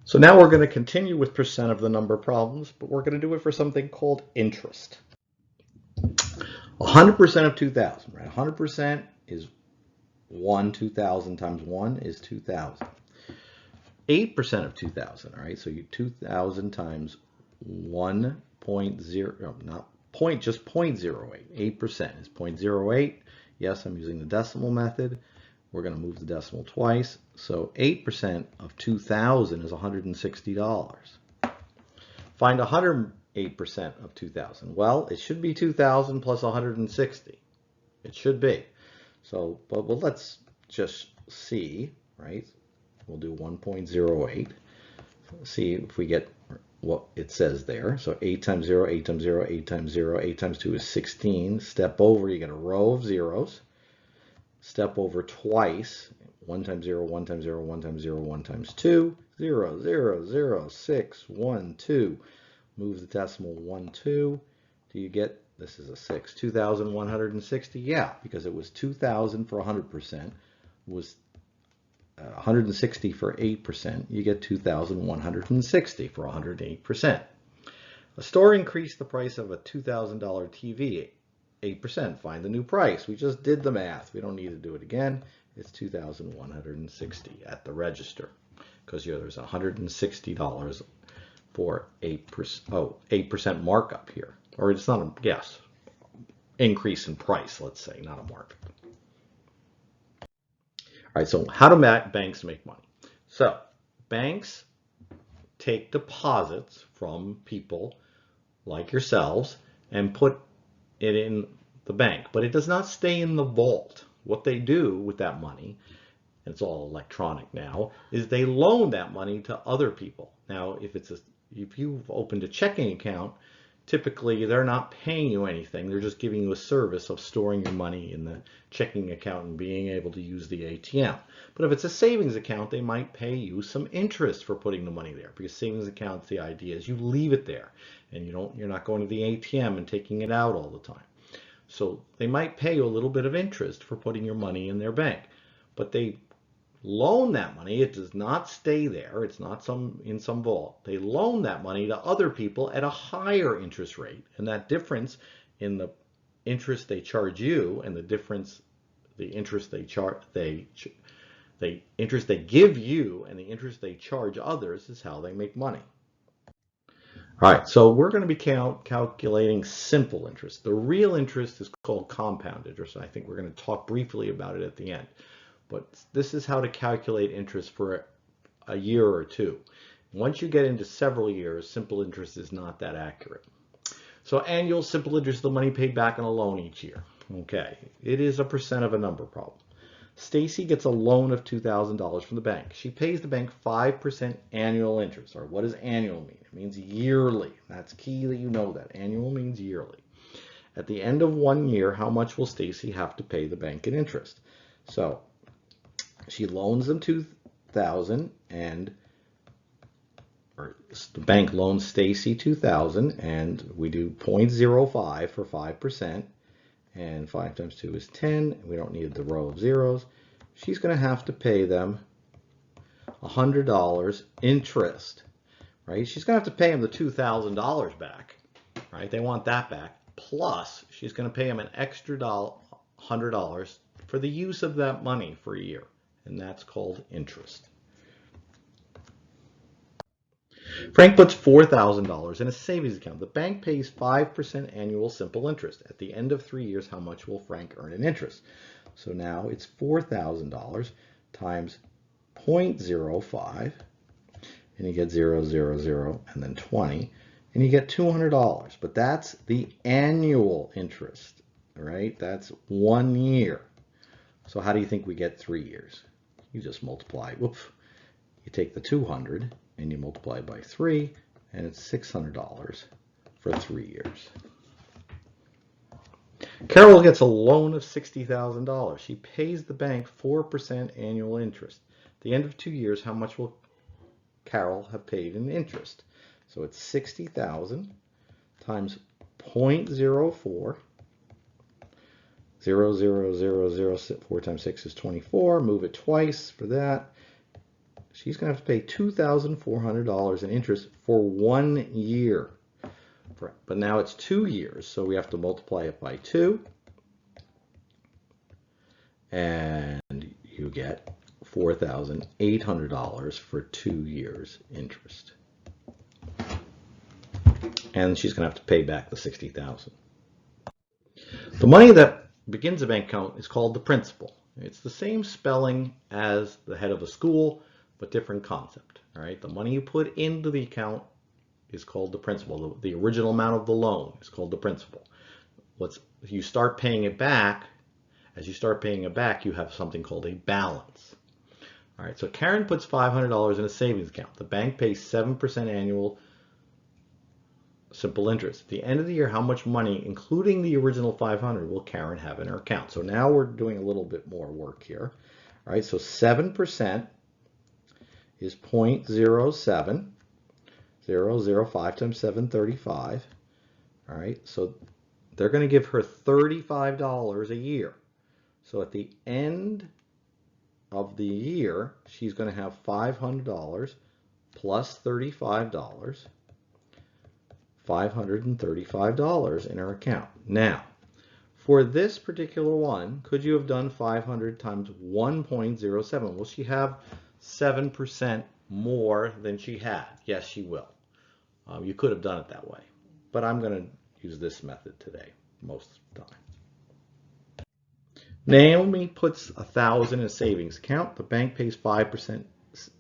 So now we're going to continue with percent of the number problems, but we're going to do it for something called interest. 100% of 2,000, right? 100% is 2,000 times 1 is 2,000. 8% of 2,000, all right? So 2,000 times 1.0, no, not point, just 0.08. 8% is 0.08. Yes, I'm using the decimal method. We're going to move the decimal twice. So 8% of 2,000 is $160. Find 108% of 2,000. Well, it should be 2,000 plus 160. It should be. So, but well, let's just see, right? We'll do 1.08. See if we get what it says there. So 8 times 0, 8 times 0, 8 times 0, 8 times 2 is 16. Step over, you get a row of zeros. Step over twice. 1 times 0, 1 times 0, 1 times 0, 1 times 2. 0, 0, 0, 6, 1, 2. Move the decimal 1, 2. Do you get, this is a 6, 2,160? Yeah, because it was 2,000 for 100%, was 160 for 8%. You get 2,160 for 108%. A store increased the price of a $2,000 TV 8%. Find the new price. We just did the math. We don't need to do it again. It's 2,160 at the register because there's $160 for 8%. Oh, 8% markup here, or it's not a yes increase in price. Let's say not a markup. All right. So how do banks make money? So banks take deposits from people like yourselves and put it in the bank, but it does not stay in the vault. What they do with that money, and it's all electronic now, is they loan that money to other people. Now, if you've opened a checking account, typically they're not paying you anything. They're just giving you a service of storing your money in the checking account and being able to use the ATM. But if it's a savings account, they might pay you some interest for putting the money there, because savings accounts, the idea is you leave it there and you're not going to the ATM and taking it out all the time. So they might pay you a little bit of interest for putting your money in their bank, but they loan that money. It does not stay there. It's not in some vault. They loan that money to other people at a higher interest rate, and that difference in the interest they charge you and the interest they give you and the interest they charge others is how they make money. All right, so we're going to be calculating simple interest. The real interest is called compound interest. I think we're going to talk briefly about it at the end. But this is how to calculate interest for a year or two. Once you get into several years, simple interest is not that accurate. So annual simple interest is the money paid back on a loan each year. Okay, it is a percent of a number problem. Stacy gets a loan of $2,000 from the bank. She pays the bank 5% annual interest. Or what does annual mean? It means yearly. That's key that you know that. Annual means yearly. At the end of 1 year, how much will Stacy have to pay the bank in interest? So she loans them $2,000 or the bank loans Stacy $2,000 and we do 0.05 for 5%. And 5 times 2 is 10. We don't need the row of zeros. She's going to have to pay them $100 interest, right? She's going to have to pay them the $2,000 back, right? They want that back. Plus, she's going to pay them an extra $100 for the use of that money for a year, and that's called interest. Frank puts $4,000 in a savings account. The bank pays 5% annual simple interest. At the end of 3 years, how much will Frank earn in interest? So now it's $4,000 times 0.05, and you get 0, 0, 0, and then 20, and you get $200. But that's the annual interest, all right? That's 1 year. So how do you think we get 3 years? You just multiply. Whoops. You take the 200 and you multiply by 3, and it's $600 for 3 years. Carol gets a loan of $60,000. She pays the bank 4% annual interest. At the end of 2 years, how much will Carol have paid in interest? So it's 60,000 times 0.04. 0, 0, 0, 0, 4 times 6 is 24. Move it twice for that. she's going to have to pay $2,400 in interest for 1 year. But now it's 2 years, so we have to multiply it by 2. And you get $4,800 for 2 years interest. And she's going to have to pay back the $60,000. The money that begins a bank account is called the principal. It's the same spelling as the head of a school, but different concept. All right, the money you put into the account is called the principal. The original amount of the loan is called the principal. If you start paying it back, as you start paying it back, you have something called a balance. All right, so Karen puts $500 in a savings account. The bank pays 7% annual simple interest. At the end of the year, how much money, including the original $500, will Karen have in her account? So now we're doing a little bit more work here. All right, so 7% is 0.07. 0.005 times 735. All right, so they're going to give her $35 a year. So at the end of the year, she's going to have $500 plus $35, $535 in her account. Now, for this particular one, could you have done 500 times 1.07? Will she have 7% more than she had? Yes, she will. You could have done it that way, but I'm going to use this method today most of the time. Naomi puts $1,000 in a savings account. The bank pays 5%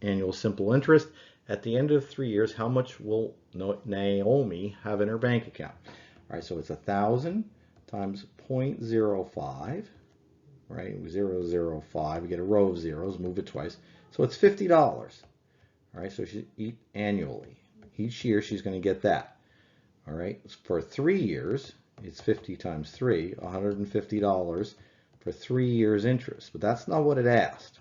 annual simple interest. At the end of 3 years, how much will Naomi have in her bank account? All right, so it's 1,000 times 0.05, right? 0.005. We get a row of zeros, move it twice. So it's $50. All right, so she annually. Each year she's going to get that. All right, for 3 years, it's 50 times 3, $150 for 3 years interest. But that's not what it asked.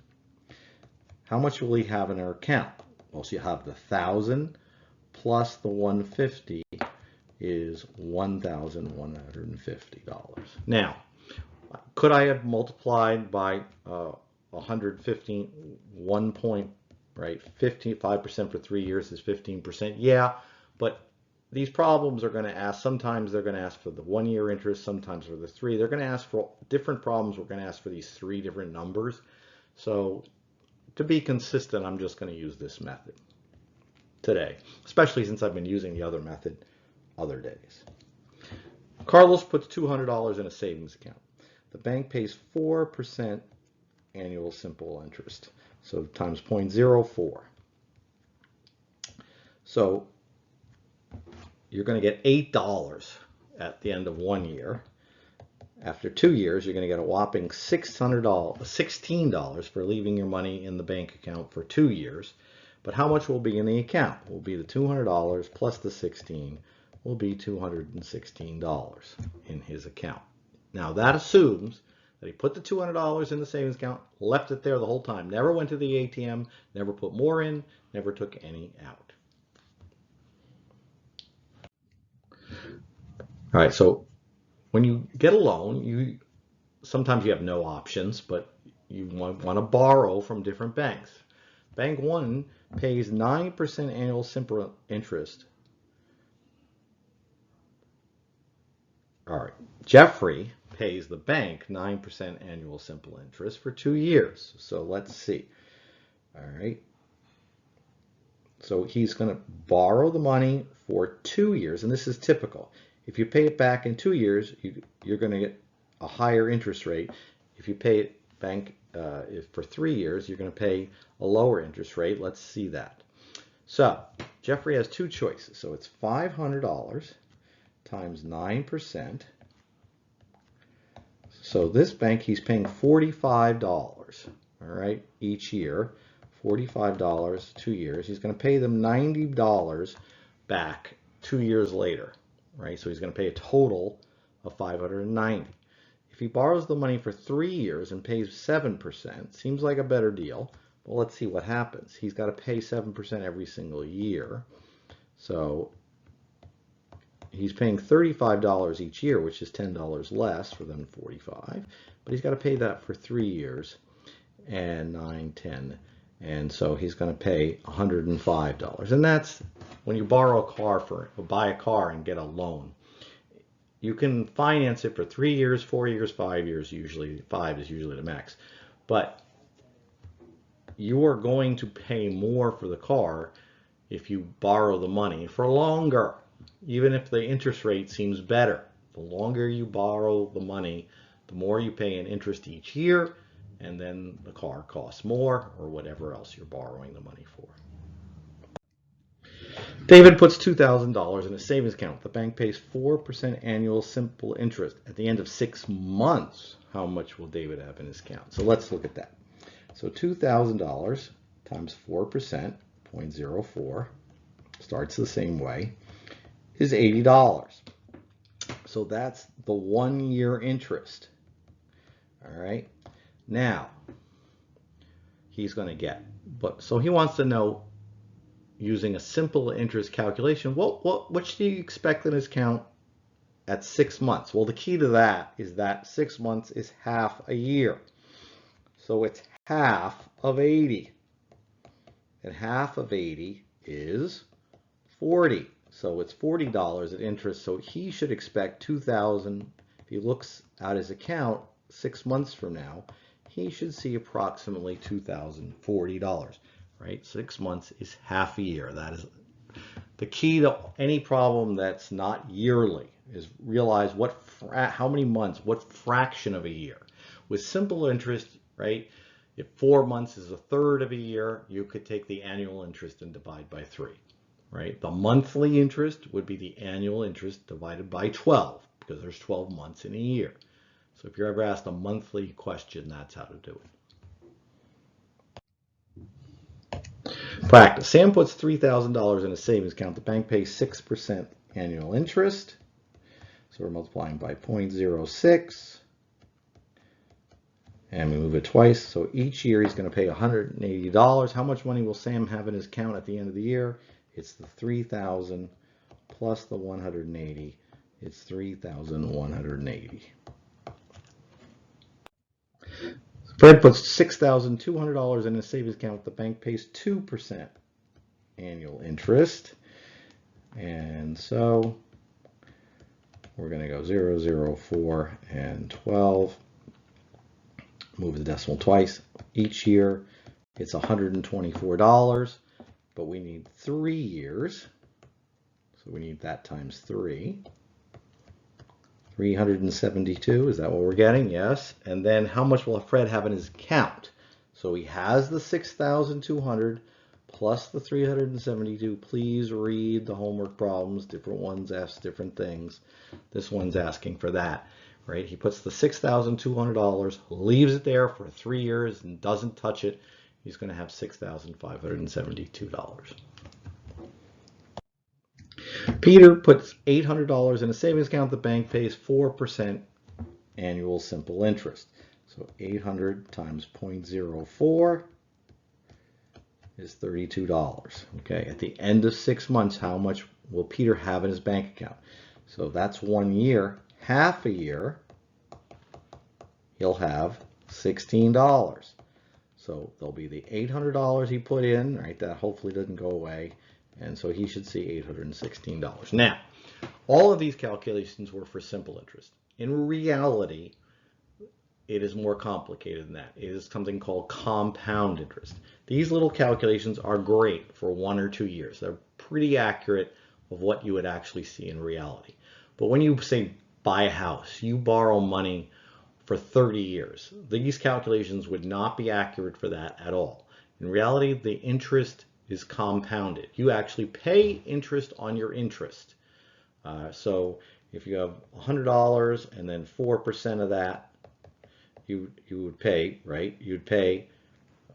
How much will he have in her account? Well, she'll have the 1,000 plus the 150 is $1,150. Now, could I have multiplied by 115, 1 point, right? 55% for 3 years is 15%. Yeah, but these problems are going to ask, sometimes they're going to ask for the 1 year interest, sometimes for the 3. They're going to ask for different problems. We're going to ask for these 3 different numbers. So to be consistent, I'm just going to use this method today, especially since I've been using the other method other days. Carlos puts $200 in a savings account. The bank pays 4% annual simple interest. So times 0.04. So you're going to get $8 at the end of 1 year. After 2 years, you're going to get a whopping $16 for leaving your money in the bank account for 2 years. But how much will be in the account? Will be the $200 plus the 16 will be $216 in his account. Now that assumes that he put the $200 in the savings account, left it there the whole time, never went to the ATM, never put more in, never took any out. All right, so when you get a loan, sometimes you have no options, but you want to borrow from different banks. Bank 1 pays 9% annual simple interest. All right, Jeffrey pays the bank 9% annual simple interest for 2 years. So let's see. All right. So he's going to borrow the money for 2 years, and this is typical. If you pay it back in 2 years, you're going to get a higher interest rate. If you pay it bank for 3 years, you're going to pay a lower interest rate. Let's see that. So Jeffrey has 2 choices. So it's $500 times 9%. So this bank, he's paying $45, all right, each year. $45, 2 years. He's going to pay them $90 back 2 years later, right? So he's going to pay a total of $590. If he borrows the money for 3 years and pays 7%, seems like a better deal. Well, let's see what happens. He's got to pay 7% every single year. So he's paying $35 each year, which is $10 less than $45. But he's got to pay that for 3 years, and 9, 10, And so he's going to pay $105. And that's when you borrow a car or buy a car and get a loan. You can finance it for 3 years, 4 years, 5 years, usually 5 is usually the max. But you are going to pay more for the car if you borrow the money for longer, even if the interest rate seems better. The longer you borrow the money, the more you pay in interest each year, and then the car costs more or whatever else you're borrowing the money for. David puts $2,000 in a savings account. The bank pays 4% annual simple interest. At the end of 6 months, how much will David have in his account? So let's look at that. So $2,000 times 4%, 0.04, starts the same way, is $80. So that's the 1 year interest. All right. Now, he's going to get, so he wants to know, using a simple interest calculation, what should he expect in his account at 6 months? Well, the key to that is that 6 months is half a year. So it's half of 80. And half of 80 is 40. So it's $40 at interest. So he should expect $2,000. If he looks at his account 6 months from now, he should see approximately $2,040. Right? 6 months is half a year. That is the key to any problem that's not yearly, is realize how many months, what fraction of a year. With simple interest, right? If 4 months is a third of a year, you could take the annual interest and divide by 3, right? The monthly interest would be the annual interest divided by 12, because there's 12 months in a year. So if you're ever asked a monthly question, that's how to do it. Practice. Sam puts $3,000 in a savings account. The bank pays 6% annual interest. So we're multiplying by 0.06. And we move it twice. So each year he's going to pay $180. How much money will Sam have in his account at the end of the year? It's the $3,000 plus the $180. It's $3,180. Fred puts $6,200 in a savings account. The bank pays 2% annual interest. And so we're going to go 0, 0, 4, and 12. Move the decimal twice. Each year it's $124, but we need 3 years. So we need that times 3. 372, is that what we're getting? Yes. And then how much will Fred have in his account? So he has the 6,200 plus the 372. Please read the homework problems. Different ones ask different things. This one's asking for that, right? He puts the $6,200, leaves it there for 3 years and doesn't touch it. He's going to have $6,572. Peter puts $800 in a savings account. The bank pays 4% annual simple interest. So 800 times 0.04 is $32. Okay, at the end of 6 months, how much will Peter have in his bank account? So that's 1 year. Half a year, he'll have $16. So there'll be the $800 he put in, right? That hopefully doesn't go away. And so he should see $816. Now, all of these calculations were for simple interest. In reality, it is more complicated than that. It is something called compound interest. These little calculations are great for 1 or 2 years. They're pretty accurate of what you would actually see in reality. But when you say buy a house, you borrow money for 30 years. These calculations would not be accurate for that at all. In reality, the interest is compounded. You actually pay interest on your interest. So if you have $100 and then 4% of that, you would pay, right? You'd pay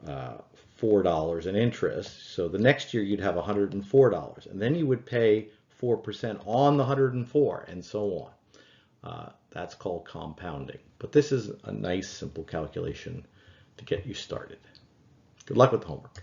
$4 in interest. So the next year you'd have $104, and then you would pay 4% on the 104, and so on. That's called compounding. But this is a nice simple calculation to get you started. Good luck with the homework.